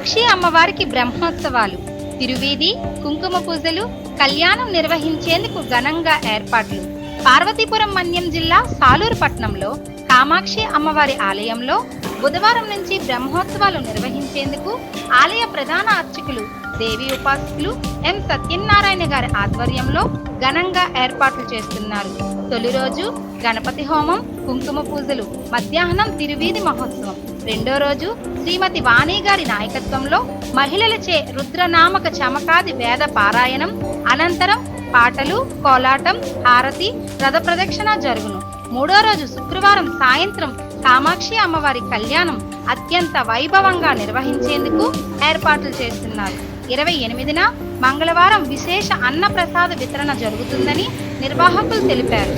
కామాక్షి అమ్మవారికి బ్రహ్మోత్సవాలు, తిరువీధి, కుంకుమ పూజలు, కళ్యాణం నిర్వహించేందుకు ఘనంగా ఏర్పాట్లు. పార్వతీపురం మన్యం జిల్లా సాలూరు పట్టణంలో కామాక్షి అమ్మవారి ఆలయంలో బుధవారం నుంచి బ్రహ్మోత్సవాలు నిర్వహించేందుకు ఆలయ ప్రధాన అర్చకులు, దేవి ఉపాసకులు ఎం సత్యనారాయణ గారి ఆధ్వర్యంలో ఘనంగా ఏర్పాట్లు చేస్తున్నారు. తొలి రోజు గణపతి హోమం, కుంకుమ పూజలు, మధ్యాహ్నం తిరువీధి మహోత్సవం. రెండో రోజు శ్రీమతి వాణి గారి నాయకత్వంలో మహిళలచే రుద్రనామక చమకాది వేద పారాయణం, అనంతరం పాటలు, కోలాటం, హారతి, రథ ప్రదక్షిణ జరుగును. మూడో రోజు శుక్రవారం సాయంత్రం కామాక్షి అమ్మవారి కళ్యాణం అత్యంత వైభవంగా నిర్వహించేందుకు ఏర్పాట్లు చేస్తున్నారు. 28న మంగళవారం విశేష అన్న ప్రసాద వితరణ జరుగుతుందని నిర్వాహకులు తెలిపారు.